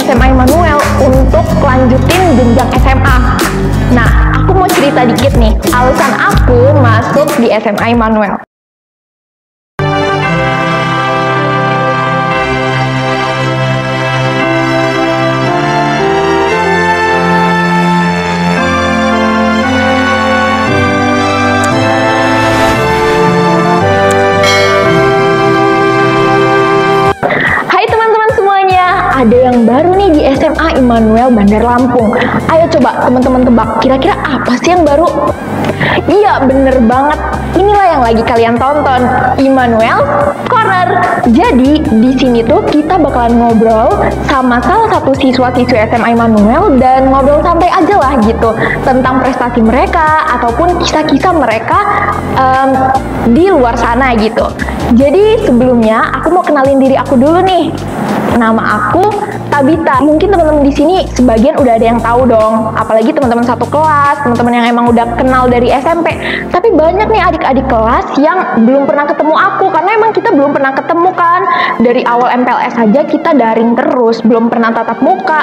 SMA Immanuel untuk lanjutin jenjang SMA. Nah, aku mau cerita dikit nih, alasan aku masuk di SMA Immanuel. Ada yang baru nih di SMA Immanuel Bandar Lampung. Ayo coba teman-teman tebak, kira-kira apa sih yang baru? Iya, bener banget. Inilah yang lagi kalian tonton, Immanuel Corner. Jadi di sini tuh kita bakalan ngobrol sama salah satu siswa-siswi SMA Immanuel dan ngobrol santai aja lah gitu tentang prestasi mereka ataupun kisah-kisah mereka di luar sana gitu. Jadi sebelumnya aku mau kenalin diri aku dulu nih. Nama aku Tabita. Mungkin teman-teman di sini sebagian udah ada yang tahu dong, apalagi teman-teman satu kelas, teman-teman yang emang udah kenal dari SMP. Tapi banyak nih adik-adik kelas yang belum pernah ketemu aku, karena emang kita belum pernah ketemu kan. Dari awal MPLS aja kita daring terus, belum pernah tatap muka.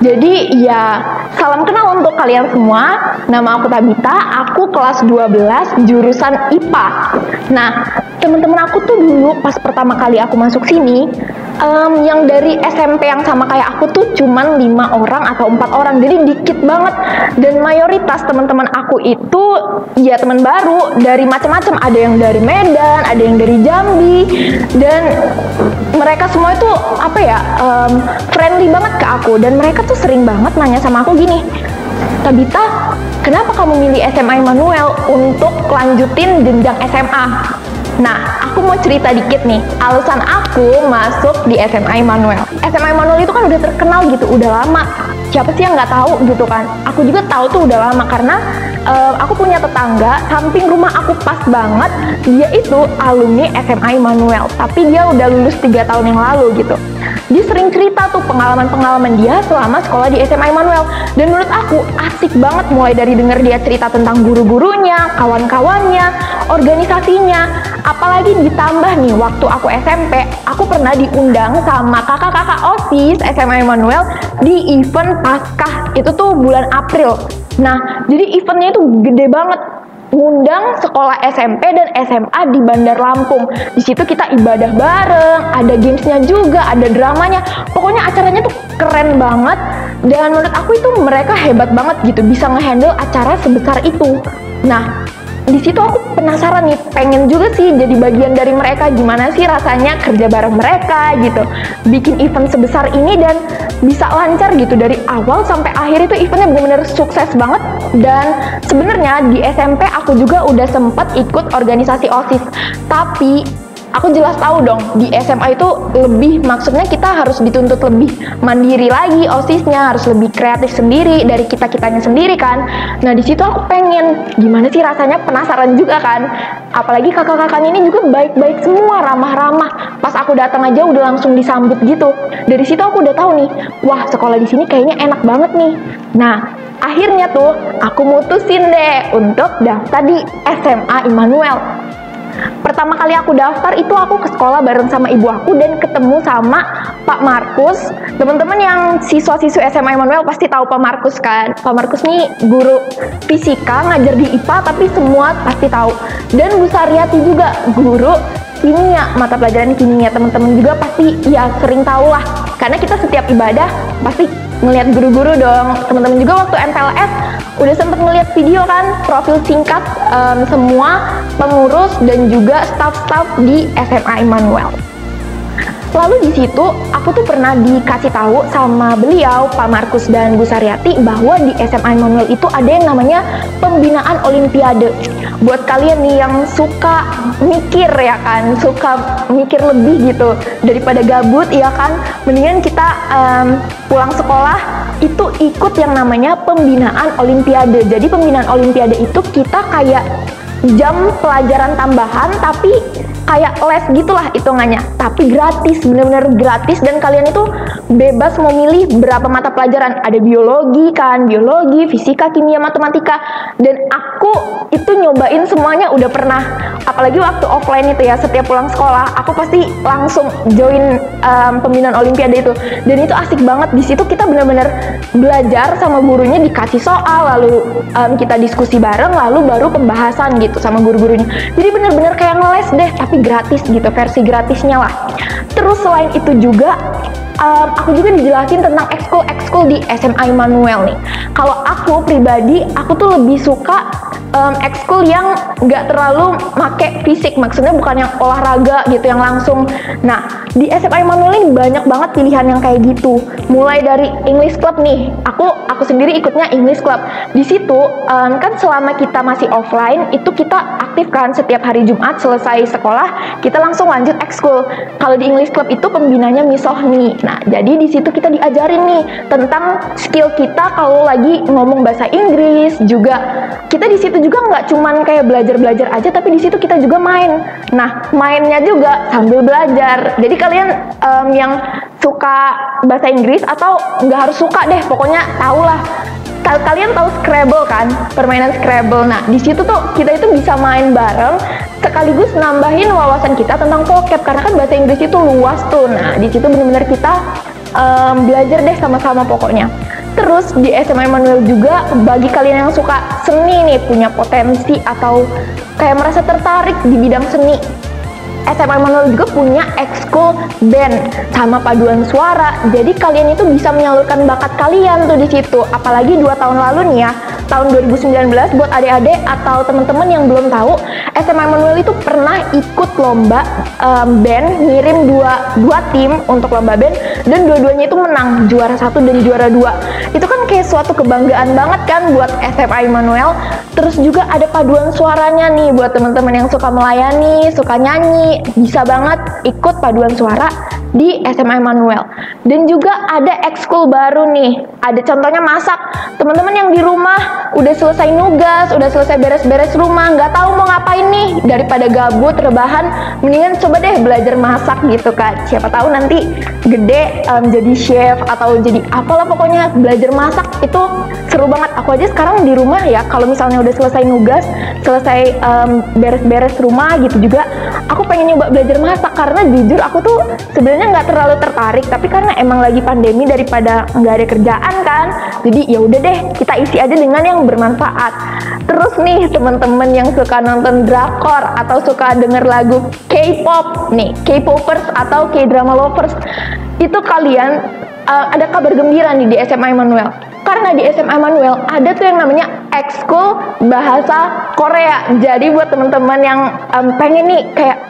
Jadi ya, salam kenal untuk kalian semua. Nama aku Tabita, aku kelas 12 jurusan IPA. Nah, teman-teman aku tuh dulu pas pertama kali aku masuk sini, yang dari SMP yang sama kayak aku tuh cuman 5 orang atau 4 orang, jadi dikit banget. Dan mayoritas teman-teman aku itu ya teman baru dari macam-macam, ada yang dari Medan, ada yang dari Jambi, dan mereka semua itu apa ya, friendly banget ke aku. Dan mereka tuh sering banget nanya sama aku gini, Tabita, kenapa kamu milih SMA Immanuel untuk lanjutin jenjang SMA? Nah, aku mau cerita dikit nih, alasan aku masuk di SMA Immanuel. SMA Immanuel itu kan udah terkenal gitu, udah lama. Siapa sih yang nggak tahu gitu kan? Aku juga tahu tuh udah lama karena aku punya tetangga, samping rumah aku pas banget, dia itu alumni SMA Immanuel. Tapi dia udah lulus 3 tahun yang lalu gitu. Dia sering cerita tuh pengalaman-pengalaman dia selama sekolah di SMA Immanuel. Dan menurut aku asik banget, mulai dari denger dia cerita tentang guru-gurunya, kawan-kawannya, organisasinya. Apalagi ditambah nih, waktu aku SMP, aku pernah diundang sama kakak-kakak OSIS SMA Immanuel di event Paskah. Itu tuh bulan April. Nah, jadi eventnya itu gede banget. Ngundang sekolah SMP dan SMA di Bandar Lampung. Di situ kita ibadah bareng, ada gamesnya juga, ada dramanya. Pokoknya acaranya tuh keren banget. Dan menurut aku itu mereka hebat banget gitu, bisa ngehandle acara sebesar itu. Nah, di situ aku penasaran nih, pengen juga sih jadi bagian dari mereka. Gimana sih rasanya kerja bareng mereka gitu, bikin event sebesar ini dan bisa lancar gitu dari awal sampai akhir. Itu eventnya bener-bener sukses banget. Dan sebenarnya di SMP aku juga udah sempet ikut organisasi OSIS, tapi aku jelas tahu dong, di SMA itu lebih, maksudnya kita harus dituntut lebih mandiri lagi, OSISnya harus lebih kreatif sendiri dari kita-kitanya sendiri kan. Nah, di situ aku pengen gimana sih rasanya, penasaran juga kan. Apalagi kakak-kakaknya ini juga baik-baik semua, ramah-ramah. Pas aku datang aja udah langsung disambut gitu. Dari situ aku udah tahu nih, wah sekolah di sini kayaknya enak banget nih. Nah, akhirnya tuh aku mutusin deh untuk daftar di SMA Immanuel. Pertama kali aku daftar itu aku ke sekolah bareng sama ibu aku dan ketemu sama Pak Markus. Teman-teman yang siswa-siswa SMA Immanuel pasti tahu Pak Markus kan. Pak Markus nih guru fisika, ngajar di IPA, tapi semua pasti tahu. Dan Bu Saryati juga guru kimia, mata pelajaran kimia. Teman-teman juga pasti ya sering tahu lah, karena kita setiap ibadah pasti ngelihat guru-guru dong. Teman-teman juga waktu MPLS udah sempet ngelihat video kan, profil singkat semua pengurus dan juga staff-staff di SMA Immanuel. Lalu di situ aku tuh pernah dikasih tahu sama beliau, Pak Markus dan Bu Saryati, bahwa di SMA Immanuel itu ada yang namanya pembinaan Olimpiade. Buat kalian nih yang suka mikir ya kan, suka mikir lebih gitu daripada gabut ya kan, mendingan kita pulang sekolah itu ikut yang namanya pembinaan Olimpiade. Jadi pembinaan Olimpiade itu kita kayak jam pelajaran tambahan, tapi kayak les gitulah hitungannya, tapi gratis, bener-bener gratis, dan kalian itu bebas mau milih berapa mata pelajaran. Ada biologi kan, biologi, fisika, kimia, matematika, dan aku itu nyobain semuanya udah pernah. Apalagi waktu offline itu ya, setiap pulang sekolah aku pasti langsung join pembinaan olimpiade itu, dan itu asik banget. Di situ kita bener-bener belajar sama gurunya, dikasih soal, lalu kita diskusi bareng, lalu baru pembahasan gitu sama guru-gurunya. Jadi bener-bener kayak ngeles deh, tapi gratis gitu, versi gratisnya lah. Terus selain itu juga aku juga dijelasin tentang ekskul di SMA Immanuel nih. Kalau aku pribadi, aku tuh lebih suka ekskul yang nggak terlalu make fisik, maksudnya bukan yang olahraga gitu yang langsung. Nah, di SMA Immanuel ini banyak banget pilihan yang kayak gitu. Mulai dari English Club nih, aku sendiri ikutnya English Club. Di situ kan selama kita masih offline itu kita aktif kan, setiap hari Jumat selesai sekolah kita langsung lanjut ekskul. Kalau di English Club itu pembinanya Miss Sohni. Nah, jadi di situ kita diajarin nih tentang skill kita kalau lagi ngomong bahasa Inggris juga. Kita di situ juga nggak cuman kayak belajar aja, tapi di situ kita juga main. Nah, mainnya juga sambil belajar. Jadi kalian yang suka bahasa Inggris atau nggak harus suka deh, pokoknya tahulah. Kalian tahu Scrabble kan, permainan Scrabble. Nah, di situ tuh kita itu bisa main bareng, sekaligus nambahin wawasan kita tentang vocab, karena kan bahasa Inggris itu luas tuh. Nah, di situ benar-benar kita belajar deh sama-sama pokoknya. Terus di SMA Immanuel juga, bagi kalian yang suka seni nih, punya potensi atau kayak merasa tertarik di bidang seni, SMA Immanuel juga punya ekskul band sama paduan suara. Jadi kalian itu bisa menyalurkan bakat kalian tuh di situ. Apalagi 2 tahun lalu nih ya, tahun 2019, buat adik-adik atau teman-teman yang belum tahu, SMA Immanuel itu pernah ikut lomba band, ngirim dua tim untuk lomba band, dan dua-duanya itu menang, juara 1 dan juara 2. Itu kan kayak suatu kebanggaan banget kan buat SMA Immanuel. Terus juga ada paduan suaranya nih buat teman-teman yang suka melayani, suka nyanyi, bisa banget ikut paduan suara di SMA Immanuel. Dan juga ada ekskul baru nih, ada contohnya masak. Teman-teman yang di rumah udah selesai nugas, udah selesai beres-beres rumah, nggak tahu mau ngapain nih, daripada gabut rebahan, mendingan coba deh belajar masak gitu kan. Siapa tahu nanti gede jadi chef atau jadi apalah, pokoknya belajar masak itu seru banget. Aku aja sekarang di rumah ya, kalau misalnya udah selesai nugas, selesai beres-beres rumah gitu juga, aku pengen nyoba belajar masak, karena jujur aku tuh sebenarnya nggak terlalu tertarik, tapi karena emang lagi pandemi, daripada nggak ada kerjaan kan, jadi ya udah deh kita isi aja dengan yang bermanfaat. Terus nih teman-teman yang suka nonton drakor atau suka denger lagu K-pop nih, K-popers atau K-drama lovers, itu kalian ada kabar gembira nih di SMA Immanuel. Karena di SMA Immanuel ada tuh yang namanya ekskul bahasa Korea. Jadi buat teman-teman yang pengen nih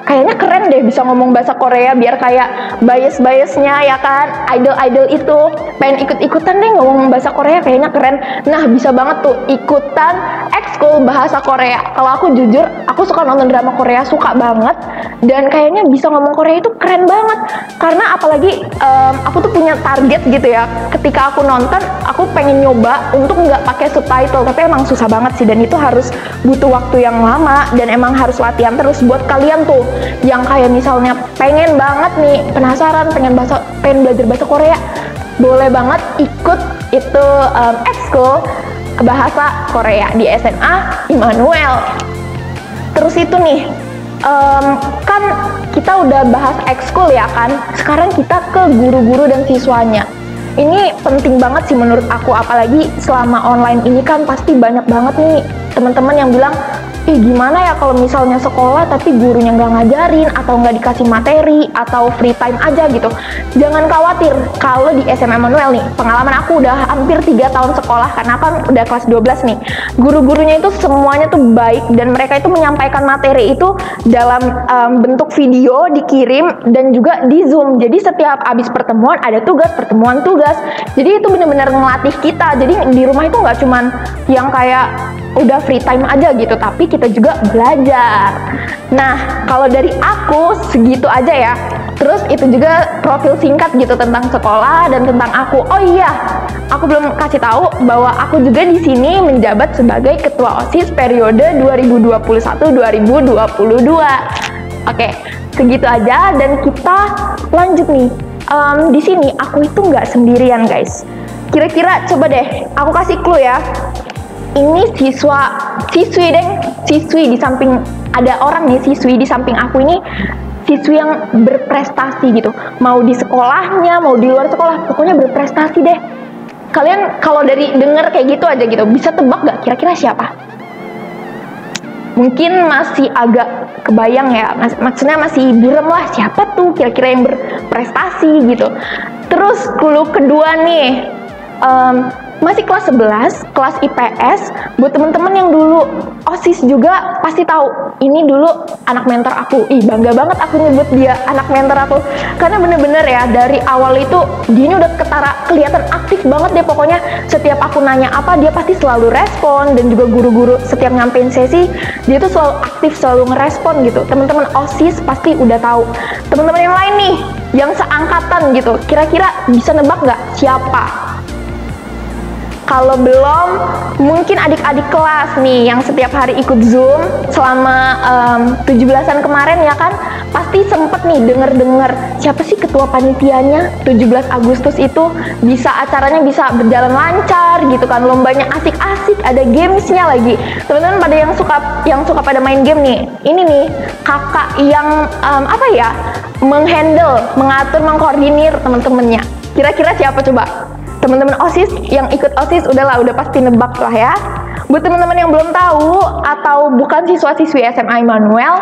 kayaknya keren deh bisa ngomong bahasa Korea, biar kayak bias-biasnya ya kan, idol-idol itu pengen ikut-ikutan deh ngomong bahasa Korea, kayaknya keren. Nah, bisa banget tuh ikutan ekskul bahasa Korea. Kalau aku jujur, aku suka nonton drama Korea, suka banget, dan kayaknya bisa ngomong Korea itu keren banget. Karena apalagi aku tuh punya target gitu ya, ketika aku nonton, aku pengen nyoba untuk nggak pakai subtitle, tapi emang susah banget sih, dan itu harus butuh waktu yang lama, dan emang harus latihan terus. Buat kalian tuh yang kayak misalnya pengen banget nih, penasaran, pengen belajar bahasa Korea, boleh banget ikut itu ekskul bahasa Korea di SMA Immanuel. Terus itu nih, kan kita udah bahas ekskul ya kan, sekarang kita ke guru-guru dan siswanya. Ini penting banget sih menurut aku, apalagi selama online ini kan pasti banyak banget nih teman-teman yang bilang, gimana ya kalau misalnya sekolah tapi gurunya nggak ngajarin atau nggak dikasih materi atau free time aja gitu. Jangan khawatir, kalau di SMA Immanuel nih, pengalaman aku udah hampir 3 tahun sekolah, karena kan udah kelas 12 nih, guru-gurunya itu semuanya tuh baik, dan mereka itu menyampaikan materi itu dalam bentuk video dikirim dan juga di Zoom. Jadi setiap habis pertemuan ada tugas, jadi itu benar-benar ngelatih kita. Jadi di rumah itu nggak cuman yang kayak udah free time aja gitu, tapi kita juga belajar. Nah, kalau dari aku segitu aja ya. Terus itu juga profil singkat gitu tentang sekolah dan tentang aku. Oh iya, aku belum kasih tahu bahwa aku juga di sini menjabat sebagai ketua OSIS periode 2021-2022. Oke, segitu aja dan kita lanjut nih. Di sini aku itu nggak sendirian guys. Kira-kira coba deh, aku kasih clue ya. Ini siswi di samping ada orang nih, siswi di samping aku ini siswi yang berprestasi gitu. Mau di sekolahnya, mau di luar sekolah, pokoknya berprestasi deh. Kalian kalau dari denger kayak gitu aja gitu, bisa tebak gak kira-kira siapa? Mungkin masih agak kebayang ya, maksudnya masih buram lah, siapa tuh kira-kira yang berprestasi gitu. Terus clue kedua nih, masih kelas 11, kelas IPS. Buat temen-temen yang dulu OSIS juga pasti tahu, ini dulu anak mentor aku. Ih, bangga banget aku nyebut dia anak mentor aku, karena bener-bener ya dari awal itu dia ini udah kelihatan aktif banget deh. Pokoknya setiap aku nanya apa, dia pasti selalu respon. Dan juga guru-guru setiap nyampein sesi, dia tuh selalu aktif, selalu ngerespon gitu. Teman-teman OSIS pasti udah tahu. Teman-teman yang lain nih, yang seangkatan gitu, kira-kira bisa nebak nggak siapa? Kalau belum, mungkin adik-adik kelas nih yang setiap hari ikut Zoom selama 17-an kemarin ya kan, pasti sempet nih denger-denger siapa sih ketua panitianya 17 Agustus itu, bisa acaranya bisa berjalan lancar gitu kan, lombanya asik-asik, ada gamesnya lagi. Teman-teman pada yang suka pada main game nih, ini nih kakak yang menghandle, mengatur, mengkoordinir teman-temannya. Kira-kira siapa coba? Teman-teman OSIS yang ikut OSIS udah pasti nebak lah ya. Buat teman-teman yang belum tahu atau bukan siswa-siswi SMA Immanuel,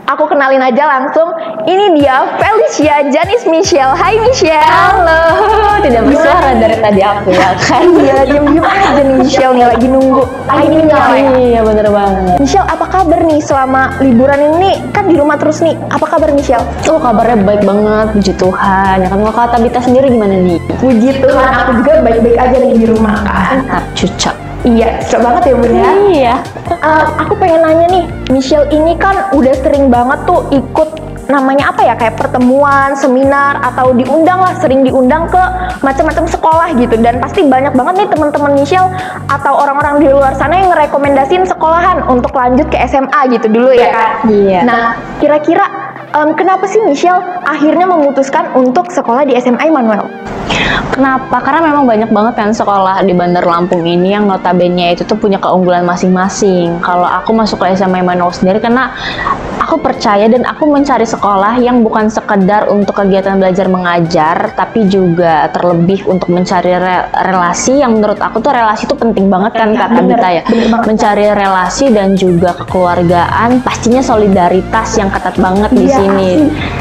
aku kenalin aja langsung. Ini dia Felicia Janice Michelle. Hai Michelle. Halo. Tidak bersuara dari tadi aku ya kan. Iya, diam-diam aja nih Michelle nih lagi nunggu. Ini nyala ya. Iya bener banget. Michelle, apa kabar nih selama liburan ini? Kan di rumah terus nih. Apa kabar Michelle? Oh, kabarnya baik banget, puji Tuhan. Ya kan, kalau kata Bita sendiri gimana nih? Puji Tuhan, aku juga baik-baik aja nih di rumah kan. Mantap, cucok. Iya, cocok banget ya Bun ya. Iya. Aku pengen nanya nih, Michelle ini kan udah sering banget tuh ikut namanya apa ya, kayak pertemuan, seminar, atau sering diundang ke macam-macam sekolah gitu. Dan pasti banyak banget nih teman-teman Michelle atau orang-orang di luar sana yang ngerekomendasiin sekolahan untuk lanjut ke SMA gitu dulu ya kan. Iya. Nah, kira-kira kenapa sih Michelle akhirnya memutuskan untuk sekolah di SMA Immanuel? Kenapa? Karena memang banyak banget kan sekolah di Bandar Lampung ini yang notabene itu tuh punya keunggulan masing-masing. Kalau aku masuk ke SMA Immanuel sendiri karena aku percaya dan aku mencari sekolah yang bukan sekedar untuk kegiatan belajar mengajar, tapi juga terlebih untuk mencari relasi yang menurut aku tuh relasi itu penting banget kan kata Bita ya. Mencari relasi dan juga kekeluargaan, pastinya solidaritas yang ketat banget di sini.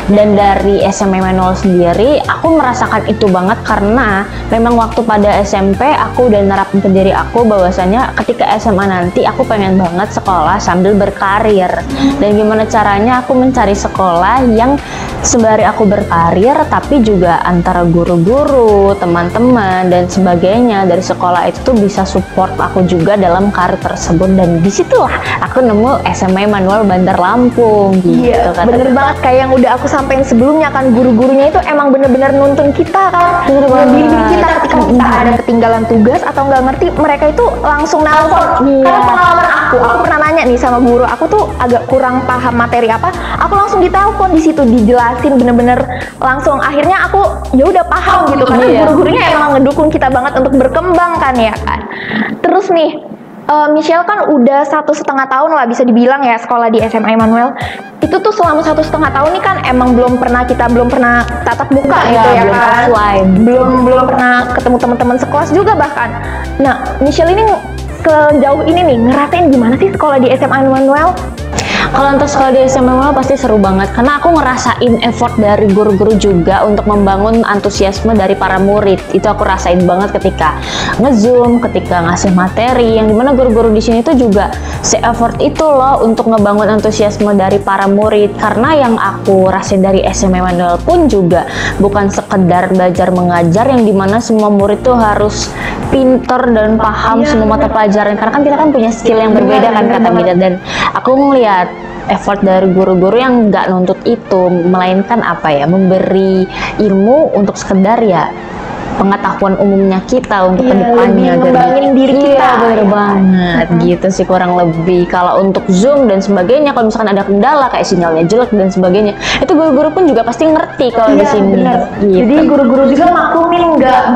Dan dari SMA Immanuel sendiri, aku merasakan itu banget karena memang waktu pada SMP aku udah nerapin ke diri aku bahwasanya ketika SMA nanti aku pengen banget sekolah sambil berkarir. Dan gimana caranya aku mencari sekolah yang sembari aku berkarir tapi juga antara guru-guru, teman-teman dan sebagainya dari sekolah itu tuh bisa support aku juga dalam karir tersebut. Dan disitulah aku nemu SMA Immanuel Bandar Lampung gitu. Iya, bener banget kayak yang udah aku sampein sebelumnya kan, guru-gurunya itu emang bener-bener nuntun kita kan, ngebimbing kita ketika kita ada ketinggalan tugas atau nggak ngerti, mereka itu langsung nelpon. Karena pengalaman aku pernah nanya nih sama guru, aku tuh agak kurang paham materi apa, aku langsung ditelepon di situ dijelasin bener-bener langsung. Akhirnya aku ya udah paham gitu karena guru-gurunya emang ngedukung kita banget untuk berkembang kan ya kan. Terus nih Michelle kan udah 1,5 tahun lah bisa dibilang ya sekolah di SMA Immanuel. Itu tuh selama 1,5 tahun nih kan emang belum pernah tatap muka gitu ya belum kan. offline. Belum pernah ketemu teman-teman sekelas juga bahkan. Nah, Michelle ini sejauh ini nih ngerasain gimana sih sekolah di SMA Immanuel? Kalau untuk sekolah di SMA Immanuel pasti seru banget karena aku ngerasain effort dari guru-guru juga untuk membangun antusiasme dari para murid. Itu aku rasain banget ketika nge-zoom, ketika ngasih materi, yang dimana guru-guru di sini tuh juga se-effort itu loh untuk ngebangun antusiasme dari para murid. Karena yang aku rasain dari SMA Immanuel pun juga bukan sekedar belajar mengajar yang dimana semua murid tuh harus pinter dan paham semua mata pelajaran, karena kan kita kan punya skill yang berbeda kan kata Mida. Dan aku ngeliat effort dari guru-guru yang nggak nuntut itu, melainkan memberi ilmu untuk sekedar ya pengetahuan umumnya kita untuk Iya, kedepannya. lebih ngembangin diri kita. Iya, bener banget. Gitu sih kurang lebih. Kalau untuk Zoom dan sebagainya, kalau misalkan ada kendala kayak sinyalnya jelek dan sebagainya, itu guru-guru pun juga pasti ngerti kalau di Iya, sini. bener. Gitu. Jadi guru-guru juga maklumin,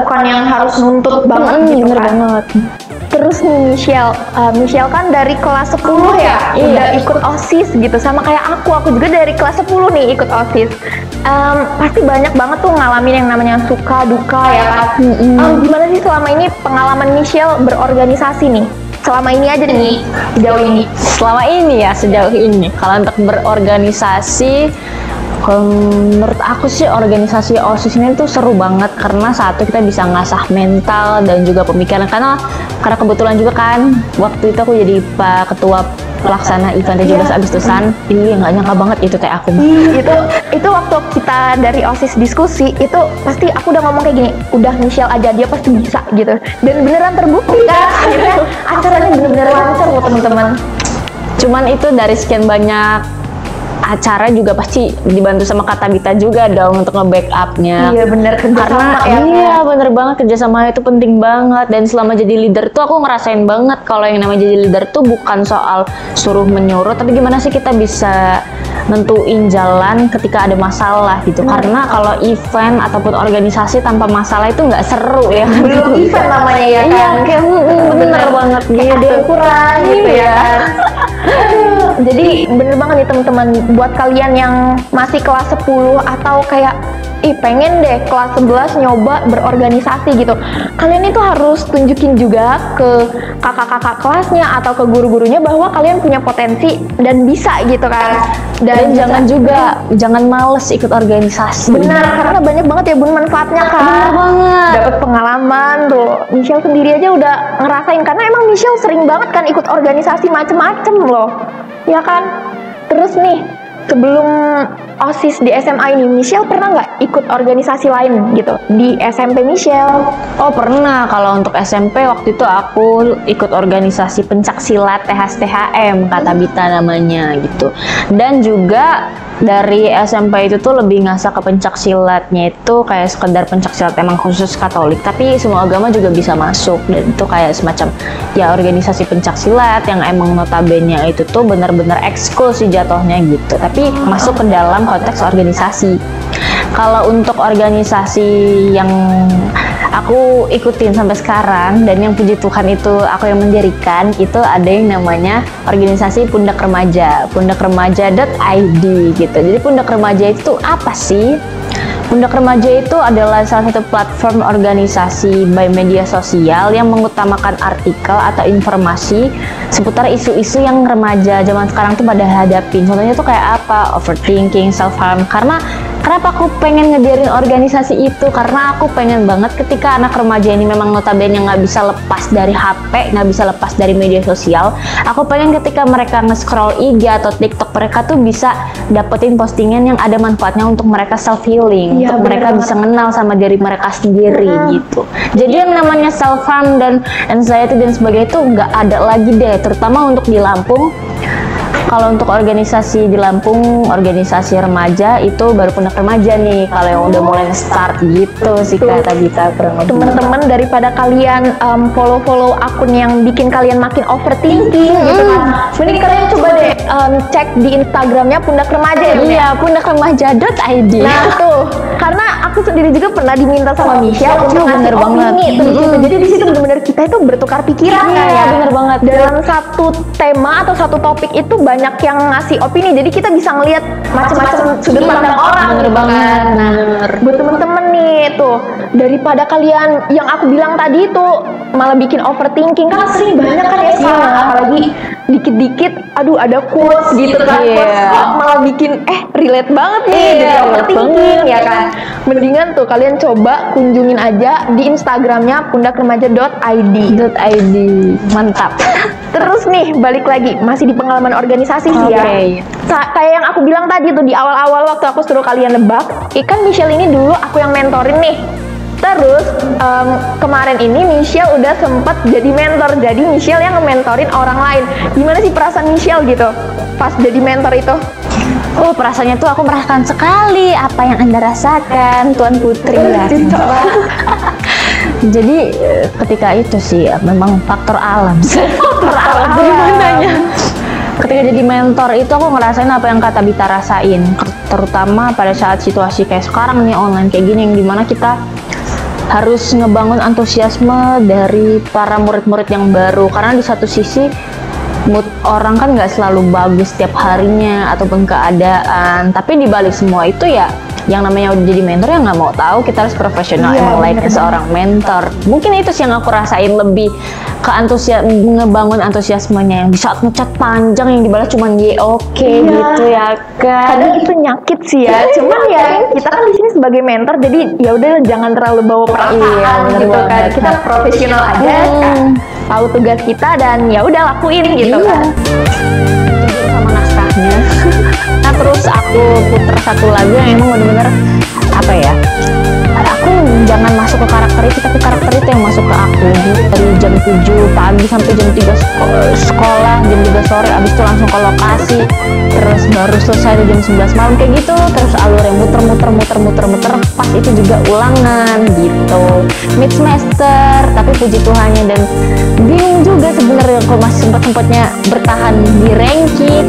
bukan yang harus nuntut banget gitu bener kan. banget. Terus nih Michelle kan dari kelas 10 ya, Iya. udah ikut OSIS gitu, sama kayak aku juga dari kelas 10 nih ikut OSIS. Pasti banyak banget tuh ngalamin yang namanya suka duka ya kan. Gimana sih selama ini pengalaman Michelle berorganisasi nih? Selama ini aja nih, sejauh ini. Selama ini ya, sejauh ini. Kalau untuk berorganisasi, menurut aku sih organisasi OSIS ini tuh seru banget karena satu kita bisa ngasah mental dan juga pemikiran karena kebetulan juga kan waktu itu aku jadi ketua pelaksana event 17 Agustusan. Iya, nggak nyangka banget itu teh aku. Itu waktu kita dari OSIS diskusi itu pasti aku udah ngomong kayak gini, udah Michelle aja, dia pasti bisa gitu, dan beneran terbukti kan. Akhirnya acaranya bener-bener lancar loh teman-teman. Cuman itu dari sekian banyak acara juga pasti dibantu sama Kak Tabita juga dong untuk nge-backupnya. Iya bener, kerjasama ya. Iya bener banget, kerjasama itu penting banget. Dan selama jadi leader tuh aku ngerasain banget kalau yang namanya jadi leader tuh bukan soal suruh menyuruh, tapi gimana sih kita bisa nentuin jalan ketika ada masalah gitu. Karena kalau event ataupun organisasi tanpa masalah itu nggak seru ya. Belum event namanya ya kan. Iya, kayak bener banget kayak ada yang kurang gitu ya kan. Jadi bener banget nih teman-teman, buat kalian yang masih kelas 10 atau kayak pengen deh kelas 11 nyoba berorganisasi gitu, kalian itu harus tunjukin juga ke kakak-kakak kelasnya atau ke guru-gurunya bahwa kalian punya potensi dan bisa gitu kan. Dan jangan males ikut organisasi. Benar, karena banyak banget ya bun manfaatnya kan. Bener banget. Dapat pengalaman tuh. Michelle sendiri aja udah ngerasain karena emang Michelle sering banget kan ikut organisasi macem-macem loh. Ya kan? Terus nih, sebelum OSIS di SMA ini, Michelle pernah nggak ikut organisasi lain gitu di SMP Michelle? Oh pernah, kalau untuk SMP waktu itu aku ikut organisasi pencaksilat THSTHM, Kak Tabita namanya gitu. Dan juga dari SMP itu tuh lebih ngasah ke pencaksilatnya itu kayak sekedar pencaksilat emang khusus Katolik, tapi semua agama juga bisa masuk. Dan itu kayak semacam ya organisasi pencaksilat yang emang notabene itu tuh benar-benar ekskul sih jatuhnya gitu, tapi masuk ke dalam konteks organisasi. Kalau untuk organisasi yang aku ikutin sampai sekarang dan yang puji Tuhan itu aku yang mendirikan, itu ada yang namanya organisasi Pundak Remaja, pundakremaja.id gitu. Jadi Pundak Remaja itu apa sih? Pundak Remaja itu adalah salah satu platform organisasi by media sosial yang mengutamakan artikel atau informasi seputar isu-isu yang remaja zaman sekarang tuh pada hadapin. Contohnya tuh kayak apa? Overthinking, self-harm. Karena kenapa aku pengen ngedirin organisasi itu? Karena aku pengen banget ketika anak remaja ini memang notabene nggak bisa lepas dari HP, nggak bisa lepas dari media sosial. Aku pengen ketika mereka nge-scroll IG atau TikTok, mereka tuh bisa dapetin postingan yang ada manfaatnya untuk mereka self-healing. Iya, untuk mereka bisa kenal sama diri mereka sendiri gitu. Jadi yang namanya self-harm dan anxiety dan sebagainya itu nggak ada lagi deh, terutama untuk di Lampung. Kalau untuk organisasi di Lampung, organisasi remaja itu baru Pundak Remaja nih, kalau yang udah mulai start gitu sih Kak Tabita. Teman-teman, daripada kalian follow akun yang bikin kalian makin overthinking gitu kan, mending kalian coba deh cek di Instagramnya Pundak Remaja ya. Iya, pundakremaja.id. Nah tuh, karena aku sendiri juga pernah diminta sama Michelle untuk ngasih opini tuh di situ. Jadi di situ benar-benar kita itu bertukar pikiran kan ya. Bener banget. Dalam satu tema atau satu topik itu banyak yang ngasih opini. Jadi kita bisa ngelihat macam-macam sudut pandang orang. Bener banget. Bener. Buat temen-temen nih tuh, daripada kalian yang aku bilang tadi tuh malah bikin overthinking, kan sering banyak kan ya sekarang, apalagi dikit-dikit aduh ada quotes gitu kan, quotes kok malah bikin relate banget nih jadi overthinking ya kan. Mendingan tuh kalian coba kunjungin aja di Instagramnya pundakremaja.id. Mantap. Terus nih balik lagi masih di pengalaman organisasi sih ya. Kayak yang aku bilang tadi tuh di awal-awal waktu aku suruh kalian nebak, ikan Michelle ini dulu aku yang mentorin nih. Terus kemarin ini Michelle udah sempet jadi mentor, jadi Michelle yang nge-mentorin orang lain. Gimana sih perasaan Michelle gitu pas jadi mentor itu? Oh, perasaannya tuh aku merasakan sekali apa yang Anda rasakan, Tuan Putri ya. Jadi ketika itu sih memang faktor alam. Faktor alam bagaimananya. Ketika jadi mentor itu aku ngerasain apa yang Kak Tabita rasain, terutama pada saat situasi kayak sekarang nih online kayak gini, yang dimana kita harus ngebangun antusiasme dari para murid-murid yang baru, karena di satu sisi mood orang kan nggak selalu bagus setiap harinya ataupun keadaan, tapi di balik semua itu ya yang namanya udah jadi mentor ya nggak mau tahu, kita harus profesional emang layaknya seorang mentor. Mungkin itu sih yang aku rasain, lebih ke ngebangun antusiasmenya, yang di saat ngechat panjang yang dibalas cuma oke gitu ya kan. Kadang itu nyakit sih ya, cuman ya kita kan di sini sebagai mentor, jadi ya udah jangan terlalu bawa perasaan gitu kan. Kita profesional aja, tahu tugas kita dan ya udah lakuin gitu kan. Jujur sama naskahnya. Nah terus aku puter satu lagu yang emang bener-bener apa ya, aku jangan masuk ke karakter itu, tapi karakter itu yang masuk ke aku. Dari jam 7 pagi sampai jam 3 sekolah, jam 3 sore, abis itu langsung ke lokasi, terus baru selesai di jam 11 malam kayak gitu, terus alurnya muter, pas itu juga ulangan gitu, mid semester, tapi puji Tuhannya, dan bingung juga sebenarnya kok masih sempet-sempetnya bertahan di ranking.